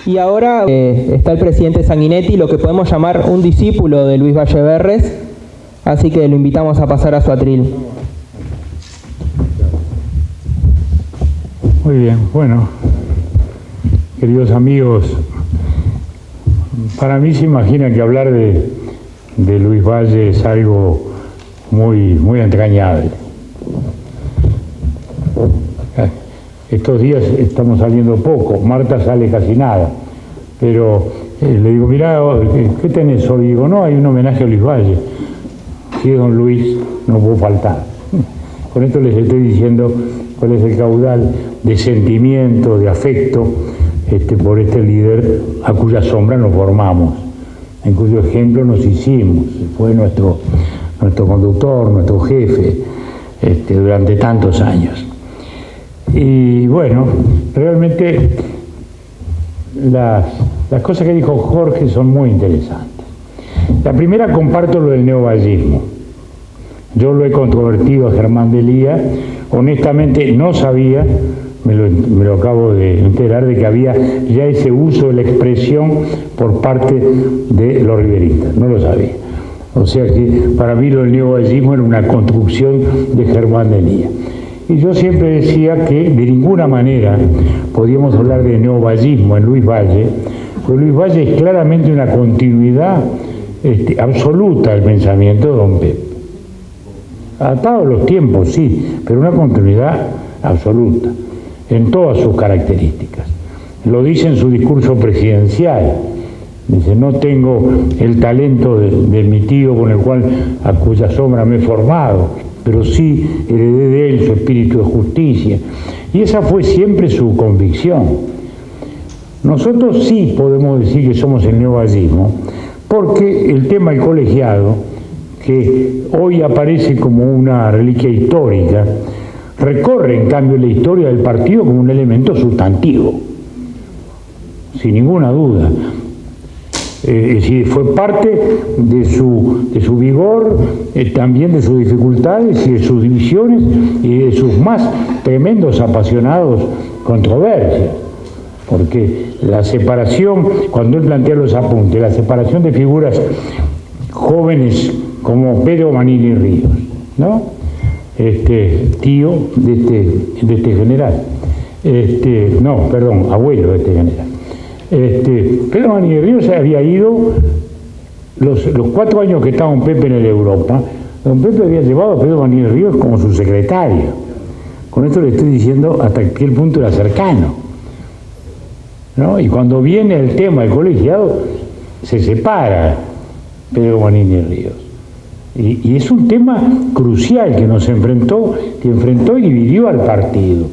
Y ahora está el presidente Sanguinetti, lo que podemos llamar un discípulo de Luis Valleverres, así que lo invitamos a pasar a su atril. Muy bien, bueno, queridos amigos, para mí se imagina que hablar de Luis Valle es algo muy entrañable. Estos días estamos saliendo poco, Marta sale casi nada, pero le digo, mirá, ¿qué tenés hoy? Digo, no, hay un homenaje a Luis Valle. Si es don Luis, no puedo faltar. Con esto les estoy diciendo cuál es el caudal de sentimiento, de afecto por este líder a cuya sombra nos formamos, en cuyo ejemplo nos hicimos. Fue nuestro conductor, nuestro jefe durante tantos años. Y bueno, realmente las cosas que dijo Jorge son muy interesantes. La primera, comparto lo del neovallismo. Yo lo he controvertido a Germán Delía, honestamente no sabía, me lo acabo de enterar, de que había ya ese uso de la expresión por parte de los riveristas, no lo sabía. O sea que para mí lo del neovallismo era una construcción de Germán Delía. Y yo siempre decía que de ninguna manera podíamos hablar de neovallismo en Luis Valle, porque Luis Valle es claramente una continuidad absoluta del pensamiento de don Pepe. Atado a los tiempos, sí, pero una continuidad absoluta, en todas sus características. Lo dice en su discurso presidencial. Dice, no tengo el talento de mi tío a cuya sombra me he formado, pero sí heredé de él su espíritu de justicia. Y esa fue siempre su convicción. Nosotros sí podemos decir que somos el neovallismo, porque el tema del colegiado, que hoy aparece como una reliquia histórica, recorre en cambio la historia del partido como un elemento sustantivo, sin ninguna duda. Es decir, fue parte de su vigor, también de sus dificultades y de sus divisiones y de sus más tremendos apasionados controversias, porque la separación, cuando él plantea los apuntes, la separación de figuras jóvenes como Pedro Manini Ríos, ¿no? Tío de este general, abuelo de este general. Pedro Manini Ríos había ido los 4 años que estaba don Pepe en el Europa. Don Pepe había llevado a Pedro Manini Ríos como su secretario. Con esto le estoy diciendo hasta qué punto era cercano, ¿no? Y cuando viene el tema del colegiado, se separa Pedro Manini Ríos. Y es un tema crucial que enfrentó y dividió al partido.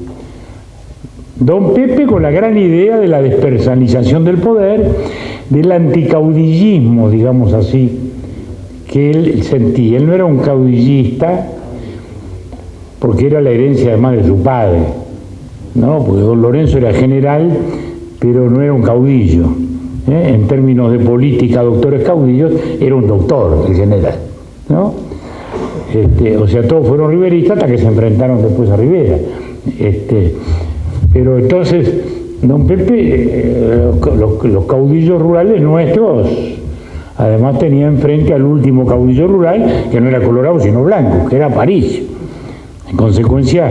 Don Pepe con la gran idea de la despersonalización del poder, del anticaudillismo, digamos así, que él sentía. Él no era un caudillista porque era la herencia además de su padre, ¿no? Porque don Lorenzo era general, pero no era un caudillo. En términos de política, doctores caudillos, era un doctor, el general, ¿no? O sea, todos fueron riveristas hasta que se enfrentaron después a Rivera. Pero entonces, don Pepe, los caudillos rurales nuestros, además tenía enfrente al último caudillo rural, que no era colorado sino blanco, que era París. En consecuencia,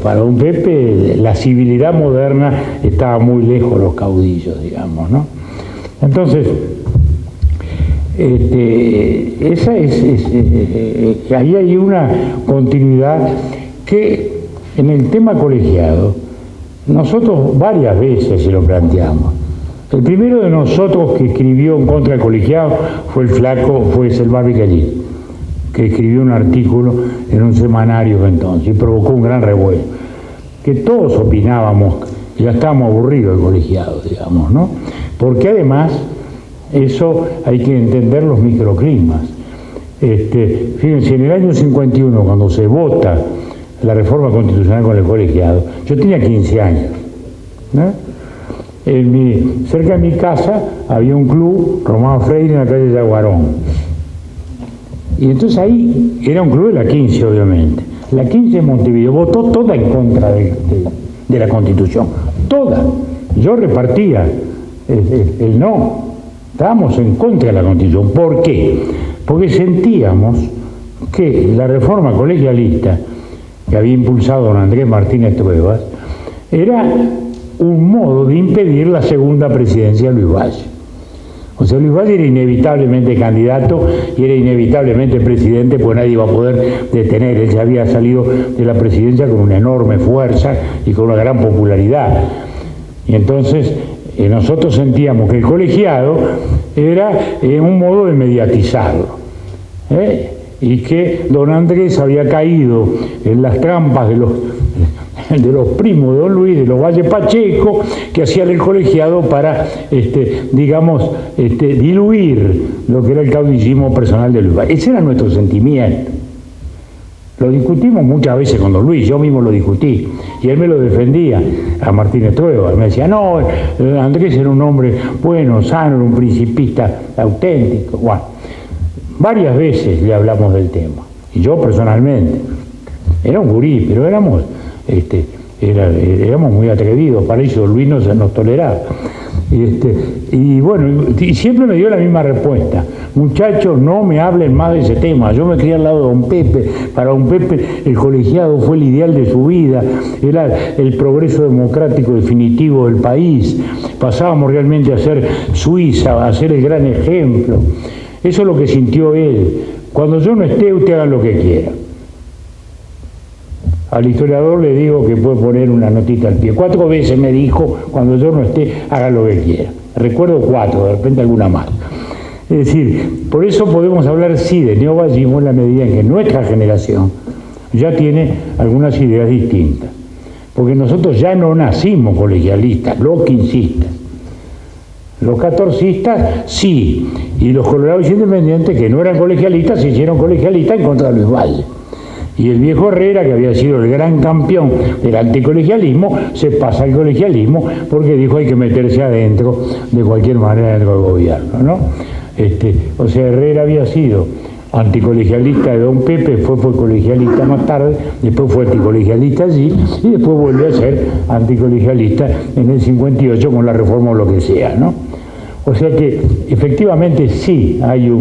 para don Pepe, la civilidad moderna estaba muy lejos de los caudillos, digamos, ¿no? Entonces, ahí hay una continuidad que en el tema colegiado nosotros varias veces se lo planteamos. El primero de nosotros que escribió en contra del colegiado fue Selvar Vicallín, que escribió un artículo en un semanario entonces y provocó un gran revuelo, que todos opinábamos, ya estábamos aburridos del colegiado, digamos, ¿no? Porque además eso hay que entender los microclimas. Fíjense, en el año 51, cuando se vota la reforma constitucional con el colegiado, yo tenía 15 años, ¿no? Cerca de mi casa había un club, Romano Freire, en la calle Yaguarón. Y entonces ahí era un club de la 15, obviamente. La 15 de Montevideo votó toda en contra de la Constitución, toda. Yo repartía el no. Estábamos en contra de la Constitución. ¿Por qué? Porque sentíamos que la reforma colegialista que había impulsado don Andrés Martínez Truebas era un modo de impedir la segunda presidencia de Luis Valle. O sea, Luis Valle era inevitablemente candidato y era inevitablemente presidente, pues nadie iba a poder detener. Él ya había salido de la presidencia con una enorme fuerza y con una gran popularidad. Y entonces nosotros sentíamos que el colegiado era un modo de mediatizarlo, y que don Andrés había caído en las trampas de los primos de don Luis, de los Valle Pacheco, que hacían el colegiado para, diluir lo que era el caudillismo personal de Luis Valle. Ese era nuestro sentimiento. Lo discutimos muchas veces con don Luis, yo mismo lo discutí, y él me lo defendía a Martínez Truebas. Me decía, no, Andrés era un hombre bueno, sano, era un principista auténtico. Bueno, varias veces le hablamos del tema, y yo personalmente. Era un gurí, pero éramos muy atrevidos, para eso Luis nos toleraba. Y bueno, y siempre me dio la misma respuesta: muchachos, no me hablen más de ese tema. Yo me crié al lado de don Pepe. Para don Pepe el colegiado fue el ideal de su vida, era el progreso democrático definitivo del país. Pasábamos realmente a ser Suiza, a ser el gran ejemplo. Eso es lo que sintió él. Cuando yo no esté, usted haga lo que quiera. Al historiador le digo que puede poner una notita al pie. 4 veces me dijo, cuando yo no esté, haga lo que quiera. Recuerdo 4, de repente alguna más. Es decir, por eso podemos hablar, sí, de neovallismo en la medida en que nuestra generación ya tiene algunas ideas distintas. Porque nosotros ya no nacimos colegialistas, los quincistas. Los catorcistas, sí. Y los colorados independientes, que no eran colegialistas, se hicieron colegialistas en contra de Luis Valle. Y el viejo Herrera, que había sido el gran campeón del anticolegialismo, se pasa al colegialismo porque dijo hay que meterse adentro de cualquier manera dentro del gobierno, ¿no? O sea, Herrera había sido anticolegialista de don Pepe, fue colegialista más tarde, después fue anticolegialista allí, y después volvió a ser anticolegialista en el 58 con la reforma o lo que sea, ¿no? O sea que efectivamente sí hay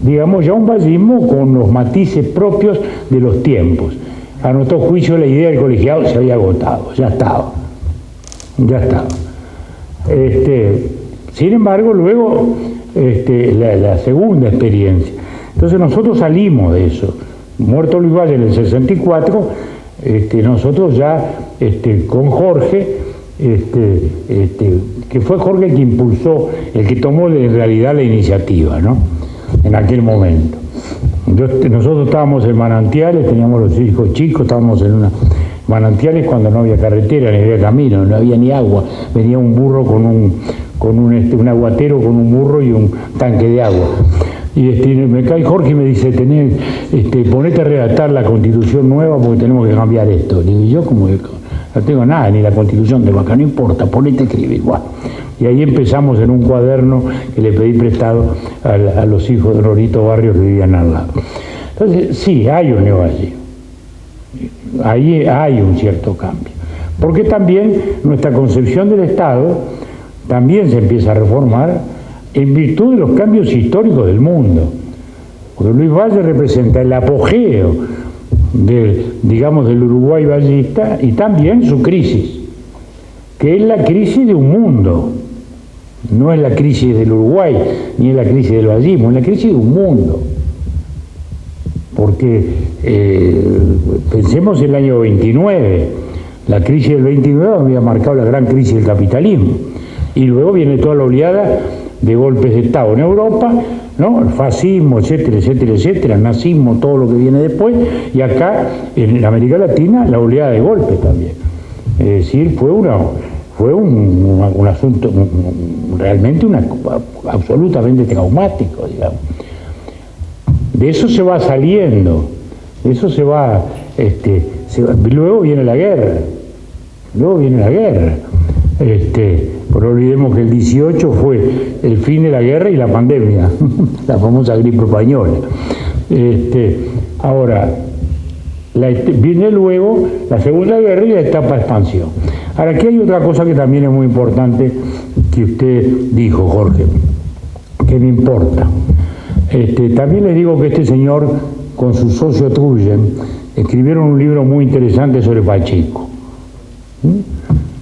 digamos ya un vallismo con los matices propios de los tiempos. A nuestro juicio la idea del colegiado se había agotado, ya estaba. Sin embargo, luego la segunda experiencia. Entonces nosotros salimos de eso. Muerto Luis Valle en el 64, nosotros ya con Jorge, que fue Jorge el que impulsó, el que tomó en realidad la iniciativa, ¿no? En aquel momento. Nosotros estábamos en Manantiales, teníamos los hijos chicos, estábamos en Manantiales cuando no había carretera, ni había camino, no había ni agua. Venía un burro con un aguatero con un burro y un tanque de agua. Y me cae Jorge y me dice, ponete a redactar la Constitución nueva porque tenemos que cambiar esto. Le digo, yo como que no tengo nada, ni la Constitución de acá, no importa, ponete a escribir igual. Y ahí empezamos en un cuaderno que le pedí prestado a los hijos de Rorito Barrios que vivían al lado. Entonces, sí, hay un neovallismo. Ahí hay un cierto cambio. Porque también nuestra concepción del Estado también se empieza a reformar en virtud de los cambios históricos del mundo. Porque Luis Valle representa el apogeo del Uruguay vallista y también su crisis, que es la crisis de un mundo. No es la crisis del Uruguay, ni es la crisis del vallismo, es la crisis de un mundo. Porque pensemos en el año 29, la crisis del 29 había marcado la gran crisis del capitalismo, y luego viene toda la oleada de golpes de Estado en Europa, ¿no? El fascismo, etcétera, etcétera, etcétera, el nazismo, todo lo que viene después, y acá en América Latina la oleada de golpes también. Es decir, fue un asunto realmente absolutamente traumático, digamos. De eso se va saliendo, de eso se va, luego viene la guerra, pero no olvidemos que el 18 fue el fin de la guerra y la pandemia, la famosa gripe española. Ahora, viene luego la Segunda Guerra y la etapa de expansión. Ahora, aquí hay otra cosa que también es muy importante que usted dijo, Jorge, que me importa. También les digo que este señor, con su socio Truyen, escribieron un libro muy interesante sobre Pacheco.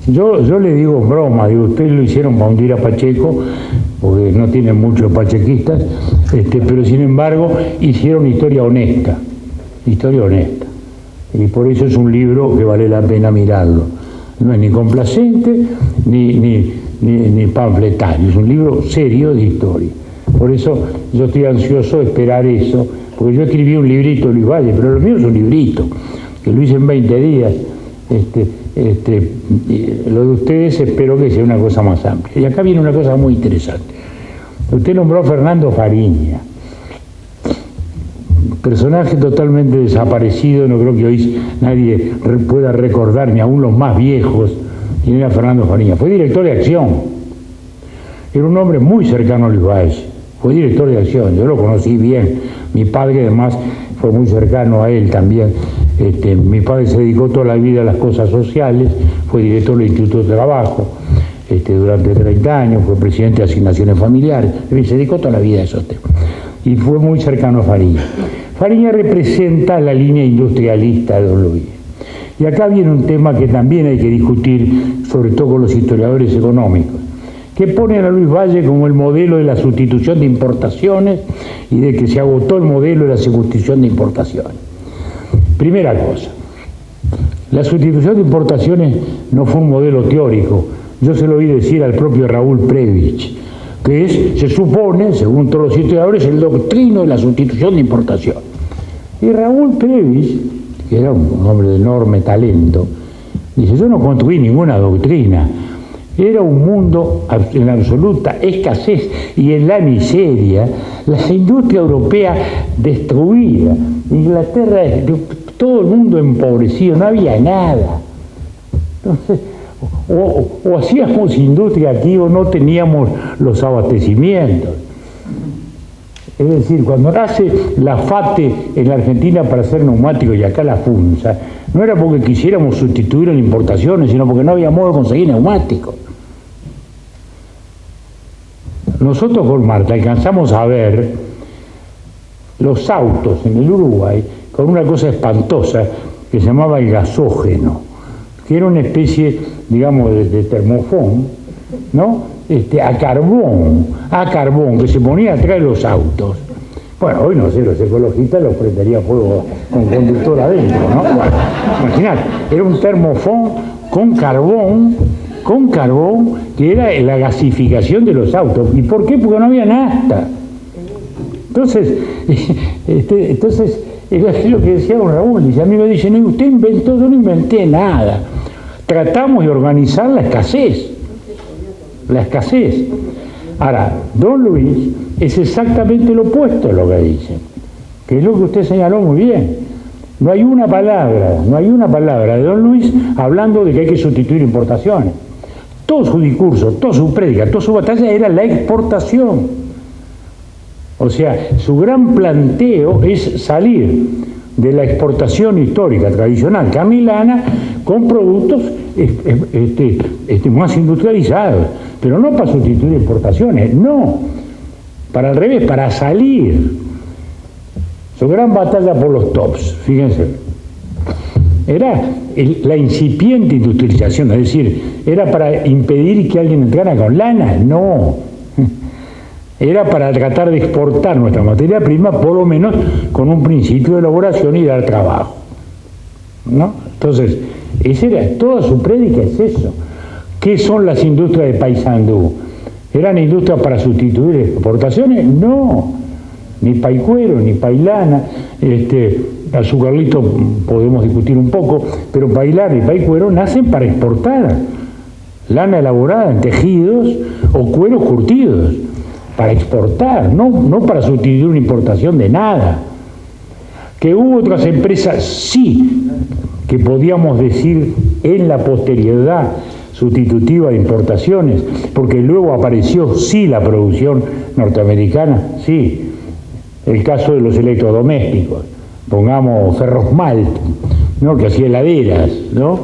Yo le digo en broma, digo, ustedes lo hicieron para hundir a Pacheco, porque no tienen muchos pachequistas, pero sin embargo hicieron historia honesta. Y por eso es un libro que vale la pena mirarlo. No es ni complacente ni panfletario, es un libro serio de historia. Por eso yo estoy ansioso de esperar eso, porque yo escribí un librito, Luis Valle, pero lo mío es un librito, que lo hice en 20 días. Lo de ustedes espero que sea una cosa más amplia. Y acá viene una cosa muy interesante. Usted nombró a Fernando Fariña, personaje totalmente desaparecido, no creo que hoy nadie pueda recordar, ni aún los más viejos, quién era Fernando Fariña. Fue director de Acción, era un hombre muy cercano a Luis Valle, fue director de Acción, yo lo conocí bien, mi padre además fue muy cercano a él también. Mi padre se dedicó toda la vida a las cosas sociales, fue director del Instituto de Trabajo durante 30 años, fue presidente de Asignaciones Familiares, se dedicó toda la vida a esos temas. Y fue muy cercano a Fariña. Fariña representa la línea industrialista de Don Luis. Y acá viene un tema que también hay que discutir, sobre todo con los historiadores económicos, que ponen a Luis Valle como el modelo de la sustitución de importaciones y de que se agotó el modelo de la sustitución de importaciones. Primera cosa, la sustitución de importaciones no fue un modelo teórico. Yo se lo oí decir al propio Raúl Prebisch, que se supone, según todos los historiadores, el doctrino de la sustitución de importaciones. Y Raúl Prebisch, que era un hombre de enorme talento, dice, yo no construí ninguna doctrina. Era un mundo en absoluta escasez y en la miseria, la industria europea destruida, Inglaterra, todo el mundo empobrecido, no había nada. Entonces, o hacíamos industria aquí o no teníamos los abastecimientos. Es decir, cuando nace la FATE en la Argentina para hacer neumáticos y acá la FUNSA, no era porque quisiéramos sustituir las importaciones, sino porque no había modo de conseguir neumáticos. Nosotros con Marta alcanzamos a ver los autos en el Uruguay con una cosa espantosa que se llamaba el gasógeno, que era una especie, digamos, de termofón, ¿no? A carbón, que se ponía atrás de los autos. Bueno, hoy no sé, los ecologistas los prendería fuego con conductor adentro, ¿no? Bueno, imaginad, era un termofón con carbón, que era la gasificación de los autos. ¿Y por qué? Porque no había nafta. Entonces, es lo que decía don Raúl, dice, a mí me dicen, no, usted inventó, yo no inventé nada. Tratamos de organizar la escasez. Ahora, don Luis es exactamente lo opuesto a lo que dice, que es lo que usted señaló muy bien. No hay una palabra de don Luis hablando de que hay que sustituir importaciones. Todo su discurso, toda su prédica, toda su batalla era la exportación. O sea, su gran planteo es salir de la exportación histórica, tradicional, camilana, con productos más industrializados. Pero no para sustituir importaciones, no. Para al revés, para salir. Su gran batalla por los tops, fíjense. Era la incipiente industrialización, es decir, ¿era para impedir que alguien entrara con lana? No. Era para tratar de exportar nuestra materia prima, por lo menos con un principio de elaboración y dar trabajo, ¿no? Entonces, toda su prédica es eso. ¿Qué son las industrias de Paysandú? ¿Eran industrias para sustituir exportaciones? No. Ni paicuero, ni pailana, azucarlito podemos discutir un poco, pero pailar y paicuero nacen para exportar. Lana elaborada en tejidos o cueros curtidos. Para exportar, no para sustituir una importación de nada. Que hubo otras empresas, sí, que podíamos decir en la posterioridad sustitutiva de importaciones, porque luego apareció, sí, la producción norteamericana, sí. El caso de los electrodomésticos, pongamos Ferrosmalt, ¿no? Que hacía heladeras, ¿no?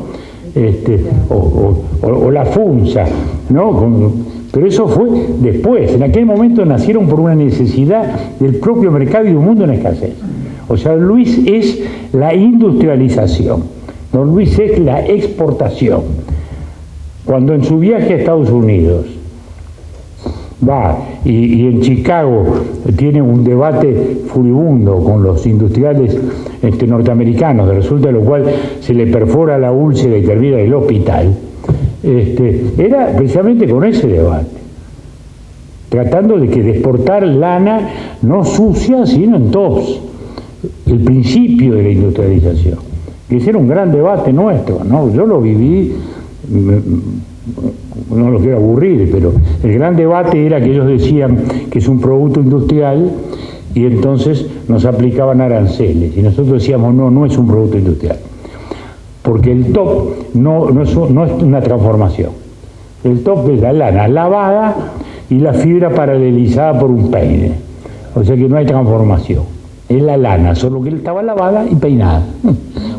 o la FUNSA, ¿no? Pero eso fue después. En aquel momento nacieron por una necesidad del propio mercado y de un mundo en escasez. O sea, Luis es la industrialización, don Luis es la exportación. Cuando en su viaje a Estados Unidos va y en Chicago tiene un debate furibundo con los industriales norteamericanos, resulta de lo cual se le perfora la úlcera y termina en el hospital, era precisamente con ese debate, tratando de exportar lana no sucia sino en tos, el principio de la industrialización. Y ese era un gran debate nuestro, ¿no? Yo lo viví, no lo quiero aburrir, pero el gran debate era que ellos decían que es un producto industrial y entonces nos aplicaban aranceles y nosotros decíamos no es un producto industrial, porque el top no es una transformación, el top es la lana lavada y la fibra paralelizada por un peine, o sea que no hay transformación, es la lana, solo que estaba lavada y peinada,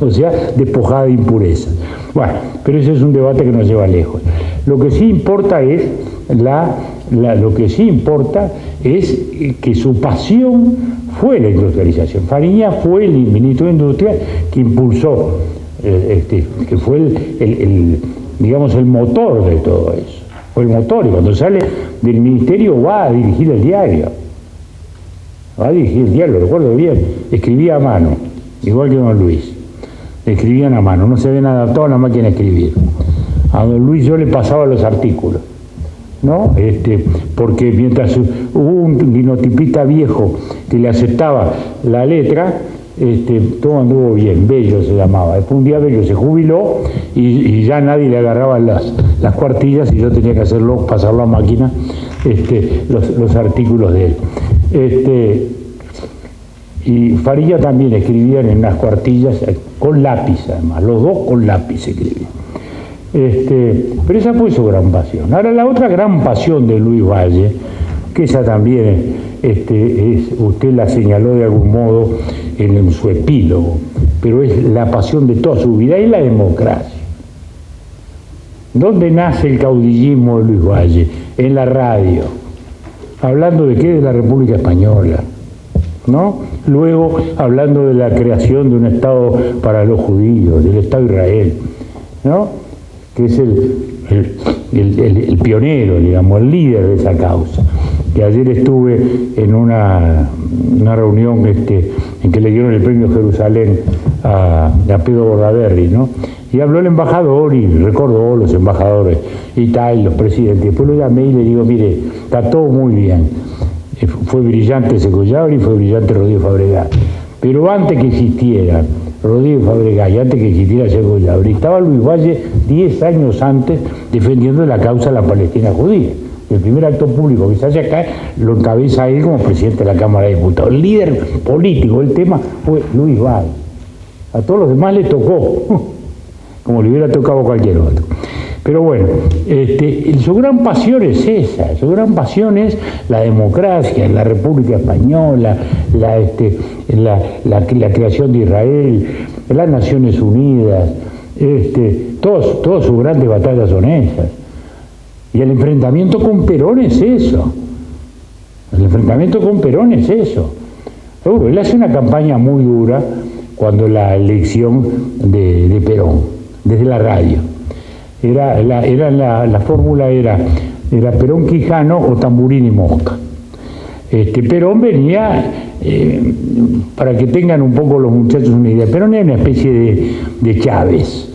o sea, despojada de impurezas. Bueno, pero ese es un debate que nos lleva lejos. Lo que sí importa es que su pasión fue la industrialización. Fariña fue el ministro de Industria que impulsó, que fue digamos, el motor de todo eso. Fue el motor, y cuando sale del ministerio va a dirigir el diario. Lo recuerdo bien, escribía a mano, igual que don Luis. Escribían a mano, no se habían adaptado a la máquina de escribir. A don Luis yo le pasaba los artículos, ¿no? Porque mientras hubo un linotipista viejo que le aceptaba la letra, todo anduvo bien. Bello se llamaba. Después un día Bello se jubiló y ya nadie le agarraba las cuartillas y yo tenía que pasarlo a máquina, los artículos de él. Y Fariña también escribían en las cuartillas con lápiz, además, los dos con lápiz escribían. Pero esa fue su gran pasión. Ahora la otra gran pasión de Luis Valle, que esa también usted la señaló de algún modo en su epílogo, pero es la pasión de toda su vida, es la democracia. ¿Dónde nace el caudillismo de Luis Valle? En la radio. ¿Hablando de qué? De la República Española, ¿no? Luego hablando de la creación de un Estado para los judíos, del Estado de Israel, ¿no? Que es el pionero, digamos, el líder de esa causa. Que ayer estuve en una reunión en que le dieron el premio Jerusalén a Pedro Bordaberry, ¿no? Y habló el embajador y recordó los embajadores y tal, los presidentes. Después lo llamé y le digo, mire, está todo muy bien. Fue brillante Secollabre y fue brillante Rodríguez Fabregat. Pero antes que existiera Rodríguez Fabregat y antes que existiera Secollabre, estaba Luis Valle 10 años antes defendiendo la causa de la Palestina judía. El primer acto público que se hace acá lo encabeza él como presidente de la Cámara de Diputados. El líder político del tema fue Luis Valle. A todos los demás le tocó, como le hubiera tocado a cualquier otro. Pero bueno, su gran pasión es esa, su gran pasión es la democracia, la República Española, la creación de Israel, las Naciones Unidas, todas sus grandes batallas son esas. Y el enfrentamiento con Perón es eso. El enfrentamiento con Perón es eso. Seguro, él hace una campaña muy dura cuando la elección de Perón, desde la radio. La fórmula era Perón Quijano o Tamburini Mosca. Perón venía, para que tengan un poco los muchachos una idea, Perón era una especie de Chávez.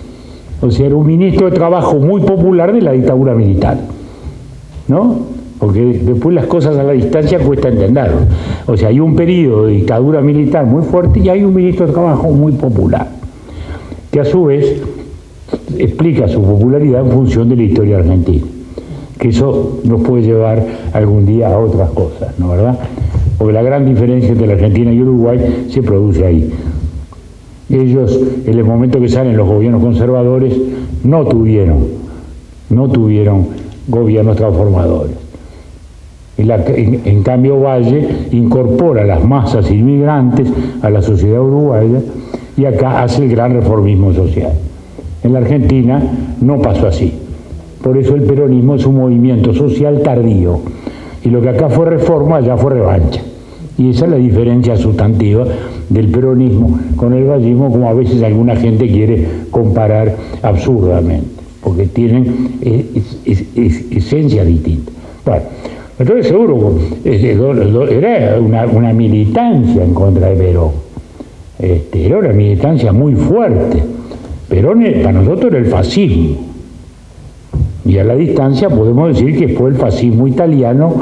O sea, era un ministro de Trabajo muy popular de la dictadura militar, ¿no? Porque después las cosas a la distancia cuesta entenderlo. O sea, hay un periodo de dictadura militar muy fuerte y hay un ministro de Trabajo muy popular, que a su vez explica su popularidad en función de la historia argentina. Que eso nos puede llevar algún día a otras cosas, ¿no verdad? Porque la gran diferencia entre la Argentina y Uruguay se produce ahí. Ellos, en el momento que salen los gobiernos conservadores, no tuvieron gobiernos transformadores. En cambio, Valle incorpora las masas inmigrantes a la sociedad uruguaya y acá hace el gran reformismo social. En la Argentina no pasó así. Por eso el peronismo es un movimiento social tardío. Y lo que acá fue reforma, allá fue revancha. Y esa es la diferencia sustantiva del peronismo con el vallismo, como a veces alguna gente quiere comparar absurdamente, porque tienen esencias distintas. Bueno, entonces seguro era una militancia en contra de Perón. Era una militancia muy fuerte. Perón para nosotros era el fascismo. Y a la distancia podemos decir que fue el fascismo italiano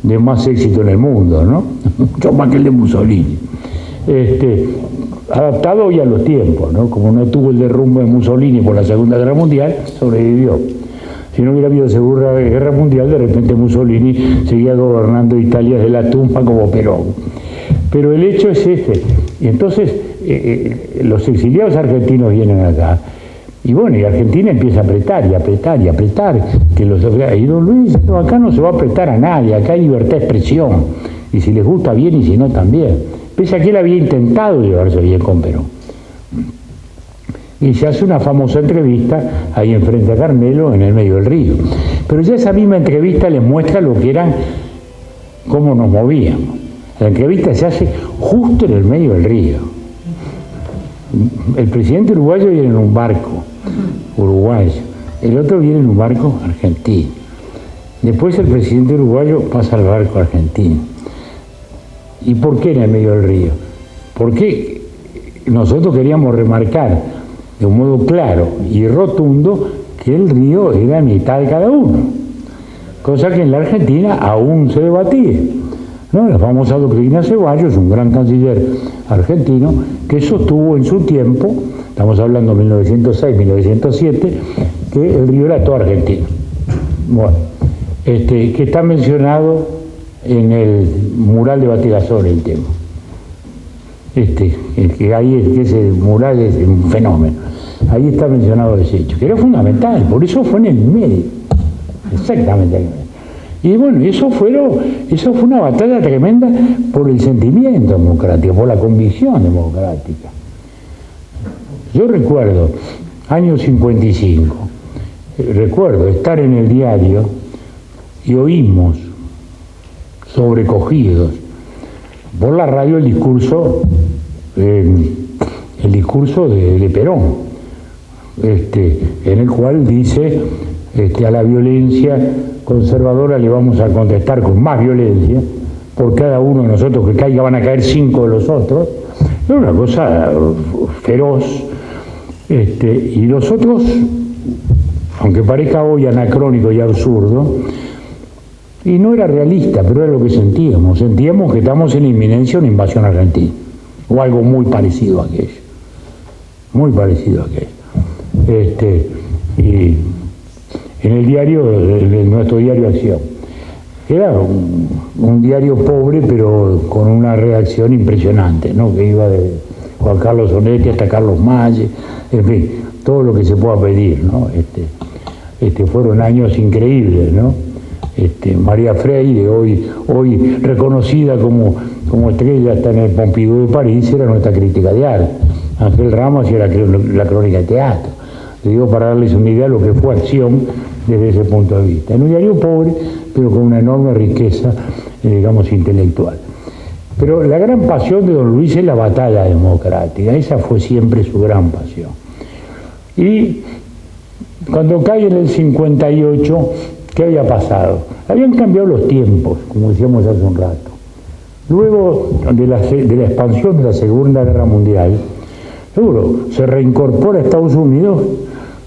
de más éxito en el mundo, ¿no? Mucho más que el de Mussolini. Adaptado hoy a los tiempos, ¿no? Como no tuvo el derrumbe de Mussolini por la Segunda Guerra Mundial, sobrevivió. Si no hubiera habido Segunda Guerra Mundial, de repente Mussolini seguía gobernando Italia de la tumba como Perón. Pero el hecho es este. Y entonces los exiliados argentinos vienen acá. Y bueno, y Argentina empieza a apretar y apretar y apretar. Y don Luis, no, acá no se va a apretar a nadie, acá hay libertad de expresión. Y si les gusta bien y si no también. Pese a que él había intentado llevarse bien con Perón. Y se hace una famosa entrevista ahí enfrente a Carmelo, en el medio del río. Pero ya esa misma entrevista les muestra lo que eran, cómo nos movíamos. La entrevista se hace justo en el medio del río. El presidente uruguayo viene en un barco uruguayo, el otro viene en un barco argentino. Después el presidente uruguayo pasa al barco argentino. ¿Y por qué en el medio del río? Porque nosotros queríamos remarcar de un modo claro y rotundo que el río era mitad de cada uno, cosa que en la Argentina aún se debatía, ¿no? La famosa doctrina Ceballos, un gran canciller argentino, que sostuvo en su tiempo, estamos hablando de 1906, 1907, que el río era todo argentino. Bueno, que está mencionado en el mural de Batigazón el tema. Que ese mural es un fenómeno. Ahí está mencionado ese hecho, que era fundamental, por eso fue en el medio, exactamente en el medio. Y bueno, eso fue una batalla tremenda por el sentimiento democrático, por la convicción democrática. Yo recuerdo, año 55, recuerdo estar en el diario y oímos, sobrecogidos, por la radio el discurso de Perón, en el cual dice a la violencia conservadora le vamos a contestar con más violencia, por cada uno de nosotros que caiga van a caer 5 de los otros. Es una cosa feroz. Y nosotros, aunque parezca hoy anacrónico y absurdo, y no era realista, pero era lo que sentíamos. Sentíamos que estamos en la inminencia de una invasión argentina, o algo muy parecido a aquello. Muy parecido a aquello. Y en el diario, nuestro diario Acción, era un diario pobre, pero con una redacción impresionante, ¿no? Que iba de Juan Carlos Onetti hasta Carlos Malle, en fin, todo lo que se pueda pedir, ¿no? Fueron años increíbles, ¿no? María Freire, hoy reconocida como estrella hasta en el Pompidou de París, era nuestra crítica de arte. Ángel Ramos era la crónica de teatro. Le digo para darles una idea de lo que fue Acción desde ese punto de vista. En un diario pobre, pero con una enorme riqueza, digamos, intelectual. Pero la gran pasión de don Luis es la batalla democrática. Esa fue siempre su gran pasión. Y cuando cae en el 58, ¿qué había pasado? Habían cambiado los tiempos, como decíamos hace un rato. Luego de la expansión de la Segunda Guerra Mundial, seguro, se reincorpora a Estados Unidos,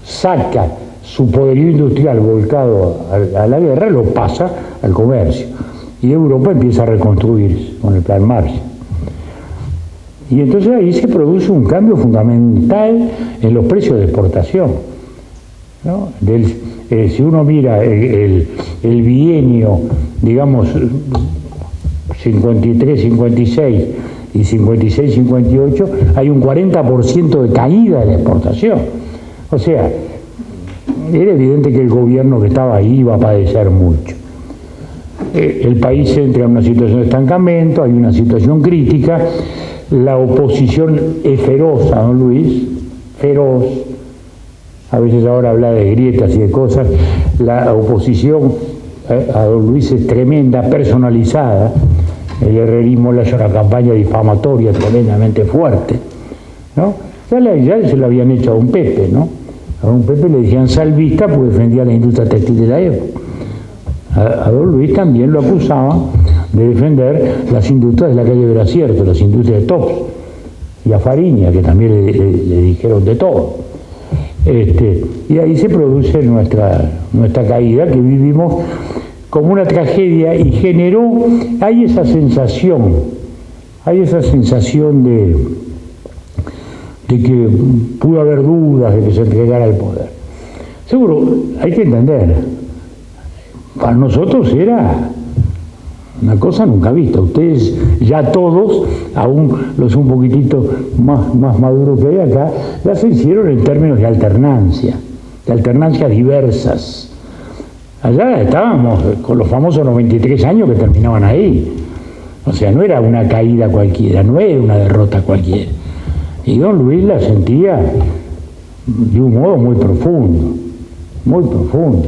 saca su poderío industrial volcado a la guerra, lo pasa al comercio. Y Europa empieza a reconstruirse con el Plan Marshall. Y entonces ahí se produce un cambio fundamental en los precios de exportación, ¿no? Si uno mira el bienio, digamos, 53, 56 y 56, 58, hay un 40% de caída de la exportación. O sea, era evidente que el gobierno que estaba ahí iba a padecer mucho. El país entra en una situación de estancamiento, hay una situación crítica, la oposición es feroz a don Luis, feroz, a veces ahora habla de grietas y de cosas, la oposición a don Luis es tremenda, personalizada. El herrerismo le hace una campaña difamatoria tremendamente fuerte, ¿no? Ya se lo habían hecho a don Pepe, ¿no? A don Pepe le decían salvista porque defendía la industria textil de la época. A don Luis también lo acusaban de defender las industrias de la calle Veracierto, las industrias de Tops, y a Fariña, que también le dijeron de todo. Y ahí se produce nuestra caída, que vivimos como una tragedia, y generó, hay esa sensación de que pudo haber dudas de que se entregara el poder. Seguro, hay que entender, para nosotros era una cosa nunca vista. Ustedes ya todos, aún los un poquitito más maduros que hay acá, ya se hicieron en términos de alternancias diversas. Allá estábamos con los famosos 93 años que terminaban ahí. O sea, no era una caída cualquiera, no era una derrota cualquiera. Y don Luis la sentía de un modo muy profundo, muy profundo.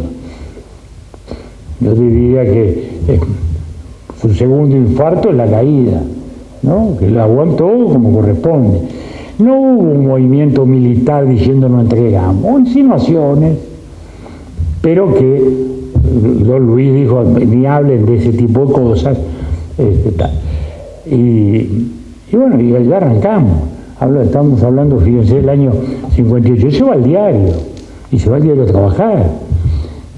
Yo diría que su segundo infarto es la caída, ¿no? Que la aguantó como corresponde. No hubo un movimiento militar diciendo no entregamos, insinuaciones, pero que don Luis dijo, ni hablen de ese tipo de cosas. Y bueno, y ya arrancamos. Estamos hablando, fíjense, del año 58. Se va al diario, y se va al diario a trabajar,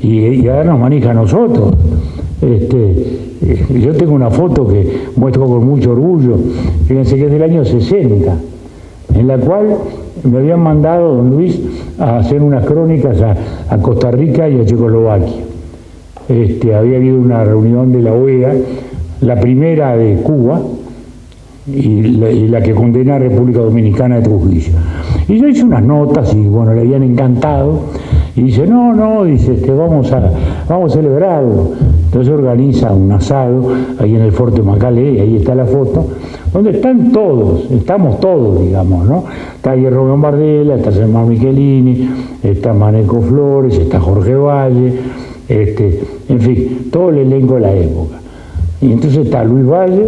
y ahora nos maneja a nosotros. Yo tengo una foto que muestro con mucho orgullo, fíjense que es del año 60, en la cual me habían mandado don Luis a hacer unas crónicas a Costa Rica y a Checoslovaquia. Había habido una reunión de la OEA, la primera de Cuba, y la que condena a República Dominicana de Trujillo. Y yo hice unas notas y bueno, le habían encantado, y dice, dice, vamos a celebrarlo. Entonces organiza un asado ahí en el Forte Macalé, y ahí está la foto, donde estamos todos, digamos, ¿no? Está Hierro Gambardella, está Germán Michelini, está Maneco Flores, está Jorge Valle, en fin, todo el elenco de la época. Y entonces está Luis Valle,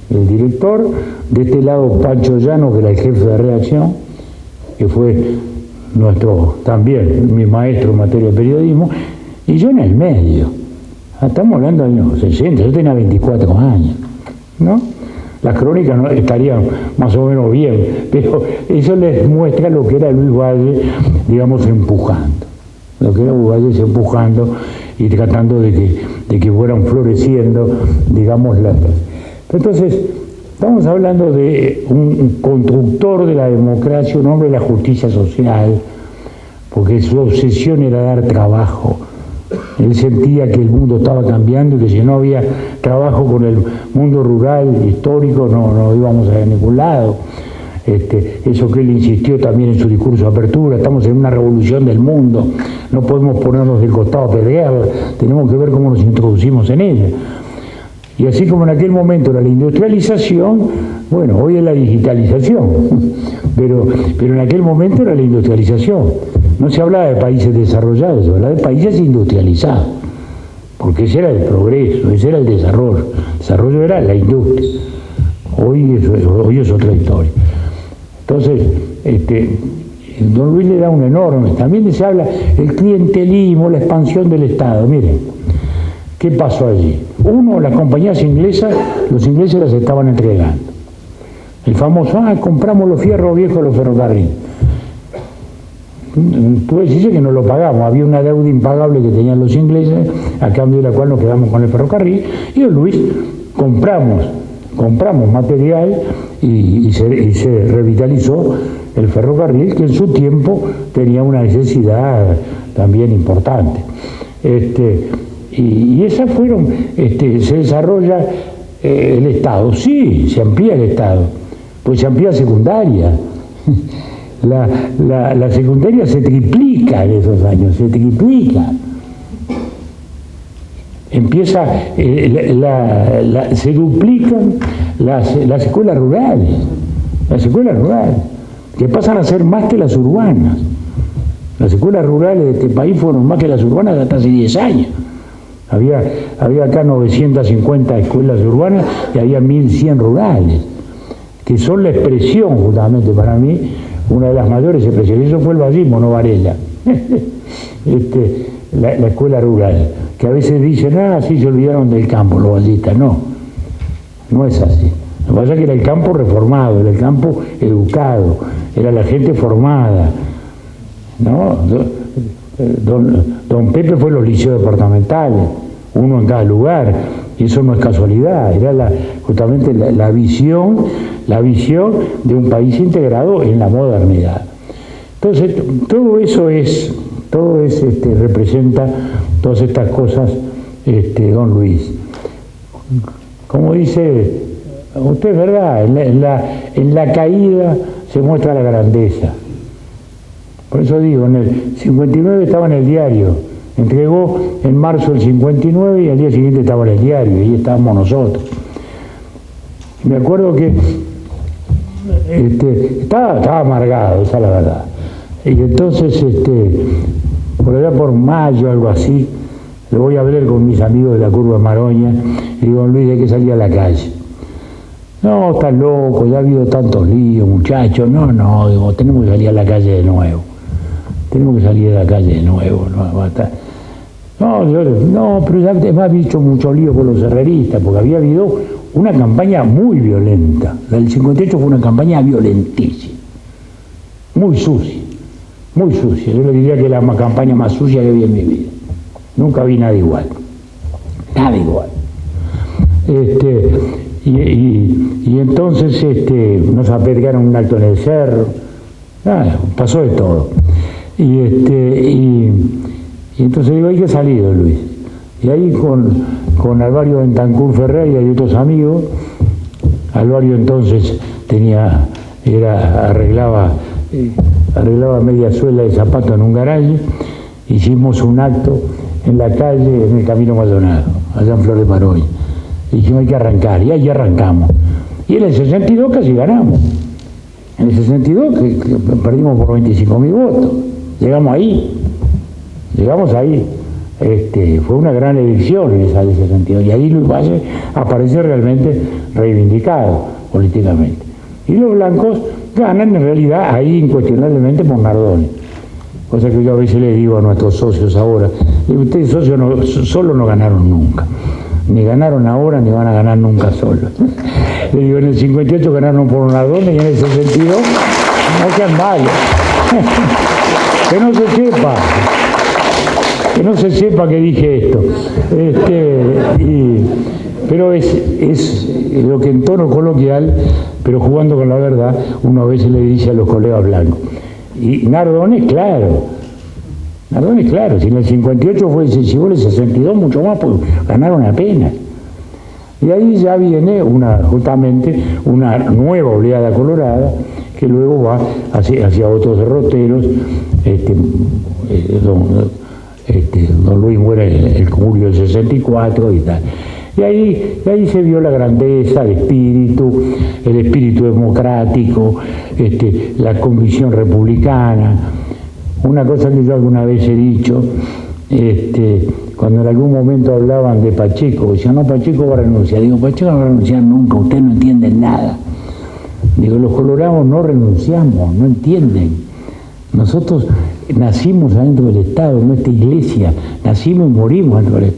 el director, de este lado Pancho Llano, que era el jefe de redacción, que fue también mi maestro en materia de periodismo, y yo en el medio. Estamos hablando de años 60, yo tenía 24 años, ¿no? Las crónicas no estarían más o menos bien, pero eso les muestra lo que era Luis Valle, digamos, empujando. Lo que era Luis Valle empujando y tratando de que fueran floreciendo, digamos, las... Entonces, estamos hablando de un constructor de la democracia, un hombre de la justicia social, porque su obsesión era dar trabajo. Él sentía que el mundo estaba cambiando y que si no había trabajo con el mundo rural, histórico, no íbamos a ningún lado. Eso que él insistió también en su discurso de apertura, estamos en una revolución del mundo, no podemos ponernos del costado a pelear, tenemos que ver cómo nos introducimos en ella. Y así como en aquel momento era la industrialización, bueno, hoy es la digitalización, pero en aquel momento era la industrialización. No se hablaba de países desarrollados, se hablaba de países industrializados, porque ese era el progreso, ese era el desarrollo. El desarrollo era la industria. Hoy es otra historia. Entonces, don Luis le da un enorme, también se habla el clientelismo, la expansión del Estado. Miren, ¿qué pasó allí? Uno, las compañías inglesas, los ingleses las estaban entregando. El famoso, compramos los fierros viejos de los ferrocarriles. Tú decís que no lo pagamos, había una deuda impagable que tenían los ingleses, a cambio de la cual nos quedamos con el ferrocarril, y don Luis compramos material y se revitalizó el ferrocarril, que en su tiempo tenía una necesidad también importante. Y esas fueron, se desarrolla el Estado, sí, se amplía el Estado, pues se amplía secundaria. La secundaria se triplica en esos años, se triplica. Empieza, se duplican las escuelas rurales, que pasan a ser más que las urbanas. Las escuelas rurales de este país fueron más que las urbanas hasta hace 10 años. Había acá 950 escuelas urbanas y había 1100 rurales, que son la expresión, justamente para mí, una de las mayores expresiones. Eso fue el vallismo, no Varela. La escuela rural, que a veces dicen, sí se olvidaron del campo los vallistas. No, no es así. Lo que pasa es que era el campo reformado, era el campo educado, era la gente formada, ¿no? Don Pepe fue los liceos departamentales, uno en cada lugar, y eso no es casualidad, era justamente la visión de un país integrado en la modernidad. Entonces, todo eso representa todas estas cosas, don Luis. Como dice usted, es verdad, en la caída se muestra la grandeza. Por eso digo, en el 59 estaba en el diario, entregó en marzo del 59 y al día siguiente estaba en el diario, y ahí estábamos nosotros. Me acuerdo que estaba amargado, esa es la verdad. Y entonces, por allá por mayo, algo así, lo voy a ver con mis amigos de la Curva Maroña, y digo, Luis, hay que salir a la calle. No, estás loco, ya ha habido tantos líos, muchachos. No, digo, tenemos que salir a la calle de nuevo. Tenemos que salir a la calle de nuevo. No, pero ya me ha visto mucho lío con los herreristas, porque había habido una campaña muy violenta. La del 58 fue una campaña violentísima, muy sucia. Muy sucia, yo le diría que es la campaña más sucia que vi en mi vida. Nunca vi nada igual. Nada igual. Y entonces nos apedrearon un acto en el cerro. Pasó de todo. Y entonces digo, hay que salir, don Luis. Y ahí con Alvario Bentancur Ferrer y hay otros amigos. Alvario entonces arreglaba media suela de zapato en un garaje. Hicimos un acto en la calle, en el Camino Maldonado, allá en Flor de Maroña. Y dijimos, hay que arrancar, y ahí arrancamos. Y en el 62 casi ganamos. En el 62 que perdimos por 25.000 votos. Llegamos ahí. Fue una gran elección en esa del 62. Y ahí Luis Valle aparece realmente reivindicado políticamente. Y los blancos ganan en realidad ahí incuestionablemente por Nardone. Cosa que yo a veces le digo a nuestros socios ahora, ustedes socios solo no ganaron nunca. Ni ganaron ahora ni van a ganar nunca solos. Le digo, en el 58 ganaron por Nardone y en el 62 no sean malos. Que no se sepa que dije esto. Pero es lo que en tono coloquial, pero jugando con la verdad, uno a veces le dice a los colegas blancos. Y Nardone es claro, si en el 58 fue decisivo, en el 62 mucho más, pues ganaron apenas. Y ahí ya viene justamente una nueva oleada colorada, que luego va hacia otros derroteros. Don Luis muere el julio del 64 y tal. Y ahí se vio la grandeza, el espíritu democrático, la convicción republicana. Una cosa que yo alguna vez he dicho, cuando en algún momento hablaban de Pacheco, decían, no, Pacheco va a renunciar. Digo, Pacheco no va a renunciar nunca, ustedes no entienden nada. Digo, los colorados no renunciamos, no entienden. Nosotros nacimos adentro del Estado, en nuestra iglesia, nacimos y morimos adentro del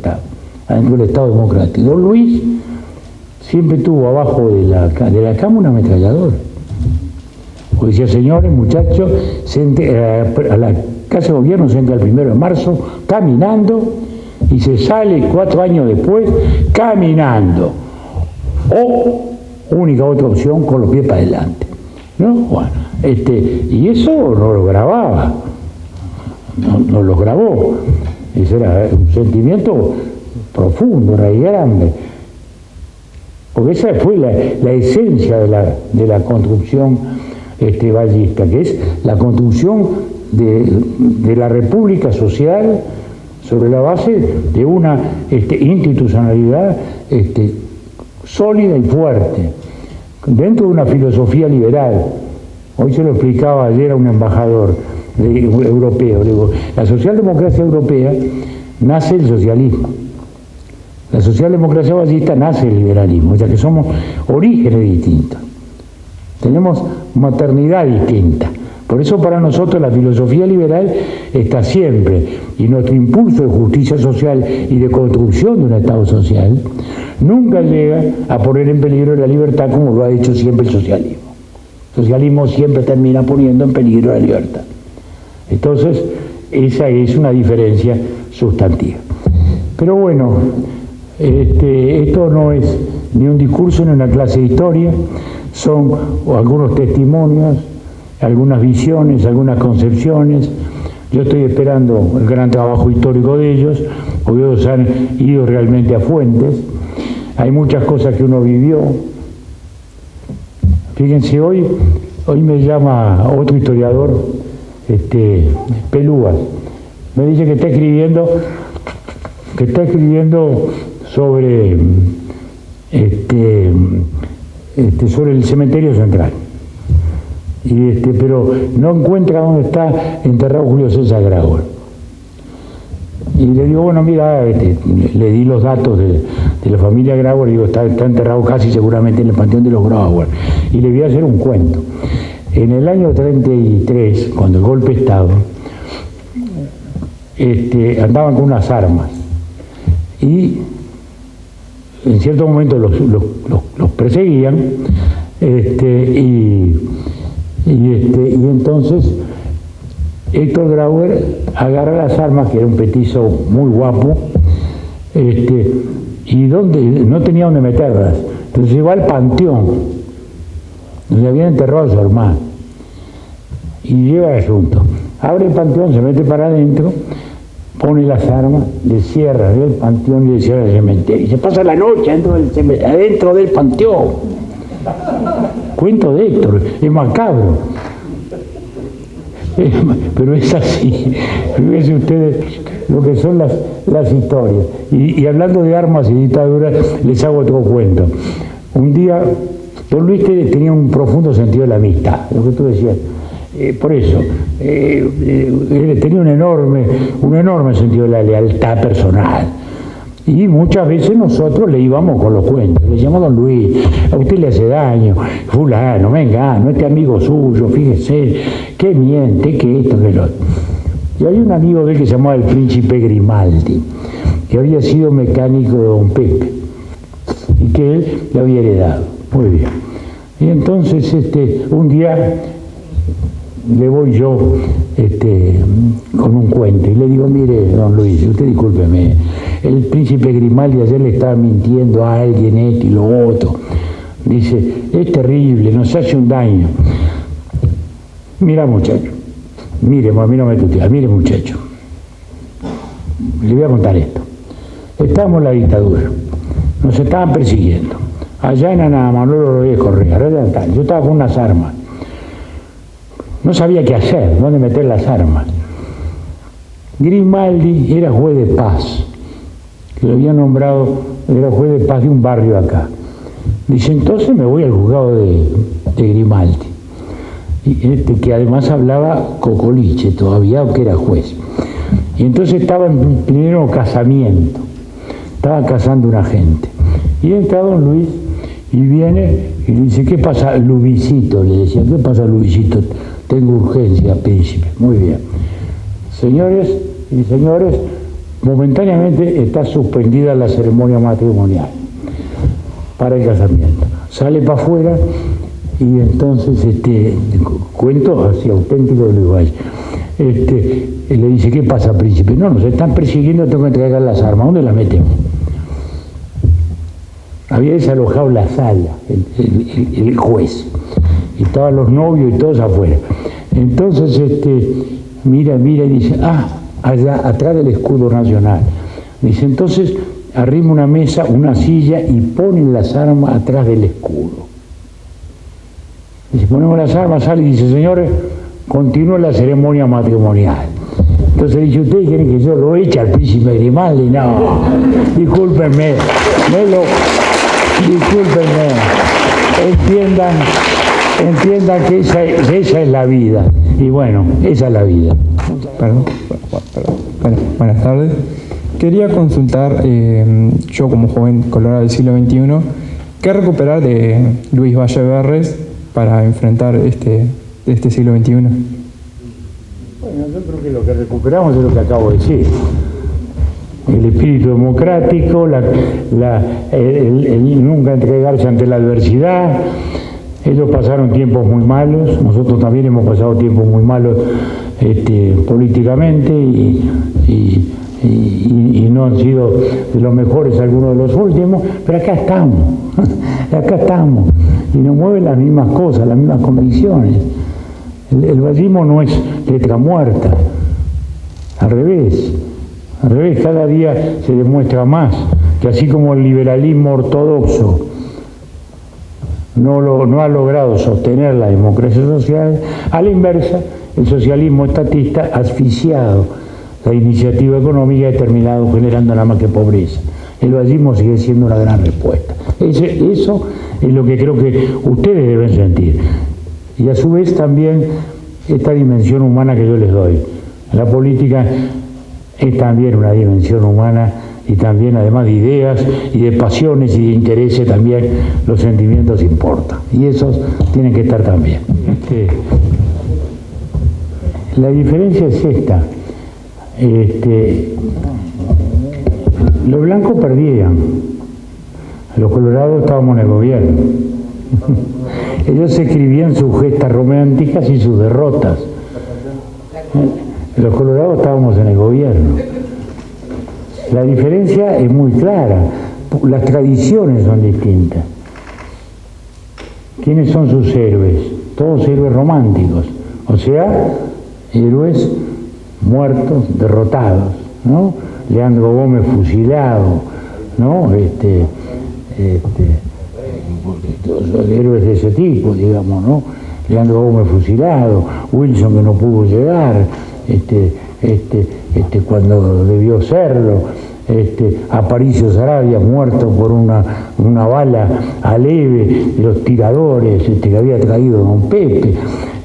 Estado democrático. Don Luis siempre tuvo abajo de la cama una ametralladora. Porque decía, señores, muchachos, a la Casa de Gobierno se entra el 1 de marzo caminando y se sale 4 años después caminando. O única otra opción, con los pies para adelante. ¿No? Bueno, y eso no lo grababa. No lo grabó. Ese era un sentimiento profundo, grande. Porque esa fue la esencia de la construcción vallista, que es la construcción de la república social sobre la base de una institucionalidad sólida y fuerte, dentro de una filosofía liberal. Hoy se lo explicaba ayer a un embajador. europeo. Digo, la socialdemocracia europea nace el socialismo. La socialdemocracia ballista nace el liberalismo, o sea que somos orígenes distintos. Tenemos maternidad distinta. Por eso para nosotros la filosofía liberal está siempre, y nuestro impulso de justicia social y de construcción de un Estado social nunca llega a poner en peligro la libertad como lo ha hecho siempre el socialismo. El socialismo siempre termina poniendo en peligro la libertad. Entonces, esa es una diferencia sustantiva. Pero bueno, esto no es ni un discurso ni una clase de historia, son algunos testimonios, algunas visiones, algunas concepciones. Yo estoy esperando el gran trabajo histórico de ellos, porque ellos han ido realmente a fuentes. Hay muchas cosas que uno vivió. Fíjense, hoy me llama otro historiador, Pelúas, me dice que está escribiendo sobre sobre el cementerio central. Pero no encuentra dónde está enterrado Julio César Grauer. Y le digo, bueno, mira, le di los datos de la familia Grauer, digo, está enterrado casi seguramente en el panteón de los Grauer. Y le voy a hacer un cuento. En el año 33, cuando el golpe de Estado, andaban con unas armas. Y en cierto momento los perseguían, y entonces Héctor Grauer agarra las armas, que era un petizo muy guapo, y no tenía dónde meterlas. Entonces se va al panteón, donde habían enterrado a su hermano, y llega el asunto. Abre el panteón, se mete para adentro, pone las armas, le cierra el panteón y le cierra el cementerio. Y se pasa la noche adentro del panteón. Cuento de Héctor, es macabro. Pero es así. Fíjense ustedes lo que son las historias. Y hablando de armas y dictaduras, les hago otro cuento. Un día, don Luis tenía un profundo sentido de la amistad, lo que tú decías. Por eso, tenía un enorme sentido de la lealtad personal. Y muchas veces nosotros le íbamos con los cuentos, le decíamos, don Luis, a usted le hace daño, fulano, venga, no este amigo suyo, fíjese, que miente, que esto, que lo otro. Y hay un amigo de él que se llamaba el príncipe Grimaldi, que había sido mecánico de don Pepe, y que él le había heredado. Muy bien. Y entonces, un día le voy yo con un cuento y le digo, mire, don Luis, usted discúlpeme, el príncipe Grimaldi ayer le estaba mintiendo a alguien esto y lo otro. Dice, es terrible, nos hace un daño. Mira, muchacho, mire, a mí no me tutea, mire, muchacho, le voy a contar esto. Estábamos en la dictadura, nos estaban persiguiendo. Allá en Ana Manuel Rodríguez Correa, yo estaba con unas armas. No sabía qué hacer, dónde meter las armas. Grimaldi era juez de paz, que lo había nombrado, era juez de paz de un barrio acá. Dice, entonces me voy al juzgado de Grimaldi, y que además hablaba cocoliche todavía, aunque era juez. Y entonces estaba en pleno casamiento, estaba casando una gente. Y entra don Luis y viene y le dice, ¿qué pasa, Luisito? Le decía, ¿qué pasa, Luisito? Tengo urgencia, príncipe. Muy bien. Señores y señores, momentáneamente está suspendida la ceremonia matrimonial para el casamiento. Sale para afuera y entonces cuento así auténtico de Luis Valle. Le dice, ¿qué pasa, príncipe? No, nos están persiguiendo, tengo que entregar las armas. ¿Dónde las metemos? Había desalojado la sala, el juez. Y estaban los novios y todos afuera. Entonces, mira y dice, allá, atrás del escudo nacional. Dice, entonces, arrima una mesa, una silla y ponen las armas atrás del escudo. Dice, ponemos las armas, sale y dice, señores, continúa la ceremonia matrimonial. Entonces dice, ¿ustedes quieren que yo lo eche al príncipe Grimaldi? No, discúlpenme, discúlpenme, entiendan que esa es la vida. Y bueno, esa es la vida. Perdón. Bueno, buenas tardes. Quería consultar, yo como joven colorado del siglo XXI, ¿qué recuperar de Luis Valle Berres para enfrentar este siglo XXI? Bueno, yo creo que lo que recuperamos es lo que acabo de decir. El espíritu democrático, el nunca entregarse ante la adversidad. Ellos pasaron tiempos muy malos, nosotros también hemos pasado tiempos muy malos políticamente y no han sido de los mejores algunos de los últimos, pero acá estamos, y nos mueven las mismas cosas, las mismas convicciones. El vallismo no es letra muerta, al revés, cada día se demuestra más que así como el liberalismo ortodoxo no ha logrado sostener la democracia social, a la inversa, el socialismo estatista ha asfixiado la iniciativa económica y ha terminado generando nada más que pobreza. El vallismo sigue siendo una gran respuesta. Eso es lo que creo que ustedes deben sentir. Y a su vez también esta dimensión humana que yo les doy. La política es también una dimensión humana y también además de ideas y de pasiones y de intereses también los sentimientos importan. Y esos tienen que estar también. La diferencia es esta. Los blancos perdían, los colorados estábamos en el gobierno. Ellos escribían sus gestas románticas y sus derrotas. Los colorados estábamos en el gobierno. La diferencia es muy clara. Las tradiciones son distintas. ¿Quiénes son sus héroes? Todos héroes románticos. O sea, héroes muertos, derrotados, ¿no? Leandro Gómez fusilado, ¿no? Héroes de ese tipo, digamos, ¿no? Leandro Gómez fusilado, Wilson que no pudo llegar, cuando debió serlo, Aparicio Saravia muerto por una bala aleve de los tiradores que había traído don Pepe.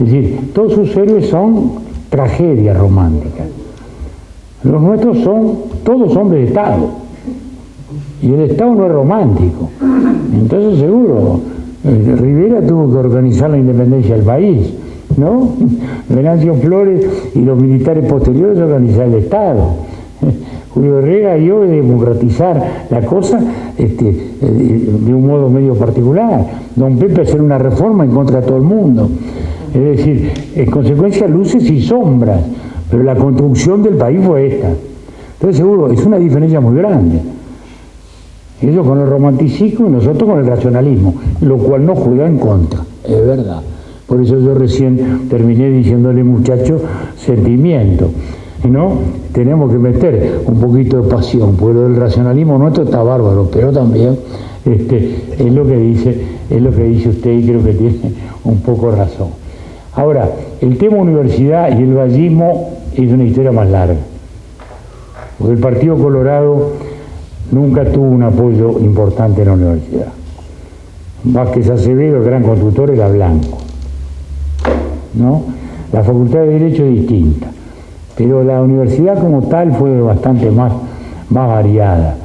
Es decir, todos sus héroes son tragedias románticas. Los nuestros son todos hombres de Estado. Y el Estado no es romántico. Entonces seguro, Rivera tuvo que organizar la independencia del país, ¿no? Venancio Flores y los militares posteriores organizaron el Estado. Julio Herrera dio de democratizar la cosa de un modo medio particular. Don Pepe hacer una reforma en contra de todo el mundo. Es decir, en consecuencia luces y sombras, pero la construcción del país fue esta. Entonces seguro, es una diferencia muy grande. Ellos con el romanticismo y nosotros con el racionalismo, lo cual nos juega en contra, es verdad. Por eso yo recién terminé diciéndole, muchacho, sentimiento. ¿No? Tenemos que meter un poquito de pasión, porque lo del racionalismo nuestro está bárbaro, pero también es lo que dice usted y creo que tiene un poco razón. Ahora, el tema universidad y el vallismo es una historia más larga, porque el Partido Colorado nunca tuvo un apoyo importante en la universidad. Vázquez Acevedo, el gran constructor, era blanco, ¿no? La Facultad de Derecho es distinta, pero la universidad como tal fue bastante más variada,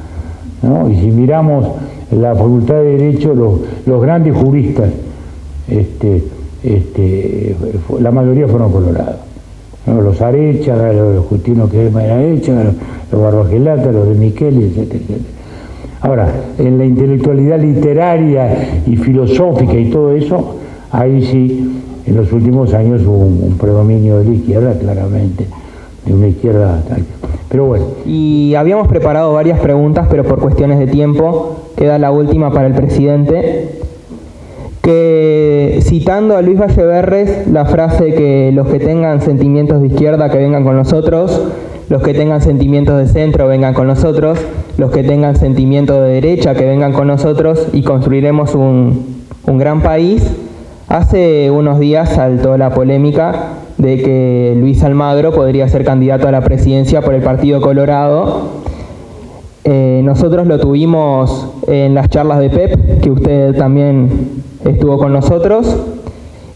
¿no? Y si miramos la Facultad de Derecho, los grandes juristas, la mayoría fueron colorados, ¿no? Los Arecha, los Justino Querema era Arecha, los Barbagelata, los de Micheli, etcétera, etcétera. Ahora, en la intelectualidad literaria y filosófica y todo eso, ahí sí, en los últimos años hubo un predominio de la izquierda, claramente, de una izquierda tal. Pero bueno. Y habíamos preparado varias preguntas, pero por cuestiones de tiempo, queda la última para el presidente, que citando a Luis Valle Berres, la frase que los que tengan sentimientos de izquierda que vengan con nosotros, los que tengan sentimientos de centro vengan con nosotros, los que tengan sentimientos de derecha que vengan con nosotros y construiremos un gran país. Hace unos días saltó la polémica de que Luis Almagro podría ser candidato a la presidencia por el Partido Colorado. Nosotros lo tuvimos en las charlas de PEP, que usted también estuvo con nosotros,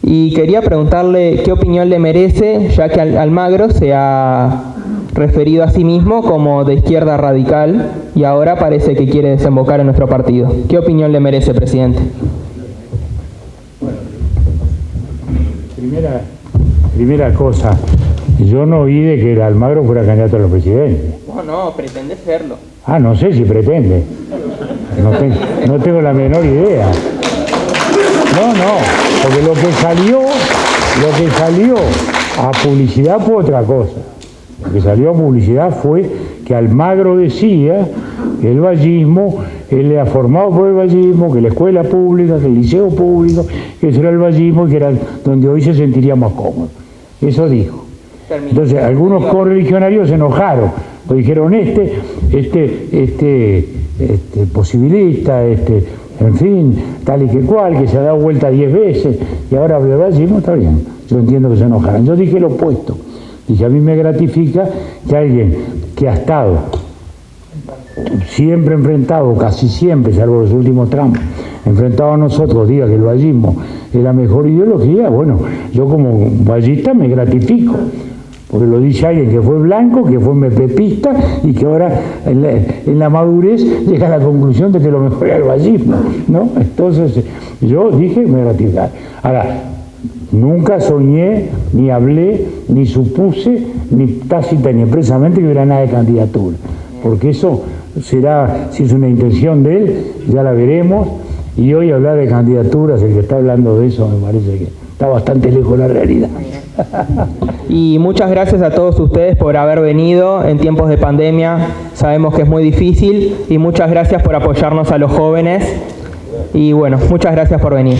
Y quería preguntarle qué opinión le merece, ya que Almagro se ha referido a sí mismo como de izquierda radical y ahora parece que quiere desembocar en nuestro partido. ¿Qué opinión le merece, presidente? Primera cosa, yo no oí de que el Almagro fuera candidato a la presidencia. No, pretende serlo. Ah, no sé si pretende. No tengo la menor idea. No, porque lo que salió a publicidad fue otra cosa. Lo que salió a publicidad fue que Almagro decía que el vallismo, él era formado por el vallismo, que la escuela pública, que el liceo público, que eso era el vallismo y que era donde hoy se sentiría más cómodo. Eso dijo. Entonces, algunos correligionarios se enojaron, pues dijeron posibilista, en fin, tal y que cual, que se ha dado vuelta 10 veces y ahora habla de vallismo, está bien. Yo entiendo que se enojaran. Yo dije lo opuesto. Dije, a mí me gratifica que alguien que ha estado siempre enfrentado, casi siempre, salvo los últimos tramos, enfrentado a nosotros, diga que el vallismo es la mejor ideología. Bueno, yo como vallista me gratifico, porque lo dice alguien que fue blanco, que fue mepepista y que ahora en la madurez llega a la conclusión de que lo mejor era el vallismo, ¿no? Entonces, yo dije, me gratifica. Ahora, nunca soñé, ni hablé, ni supuse, ni tácita ni expresamente que hubiera nada de candidatura, porque eso será, si es una intención de él, ya la veremos, y hoy hablar de candidaturas, el que está hablando de eso me parece que está bastante lejos de la realidad. Y muchas gracias a todos ustedes por haber venido en tiempos de pandemia, sabemos que es muy difícil, y muchas gracias por apoyarnos a los jóvenes, y bueno, muchas gracias por venir.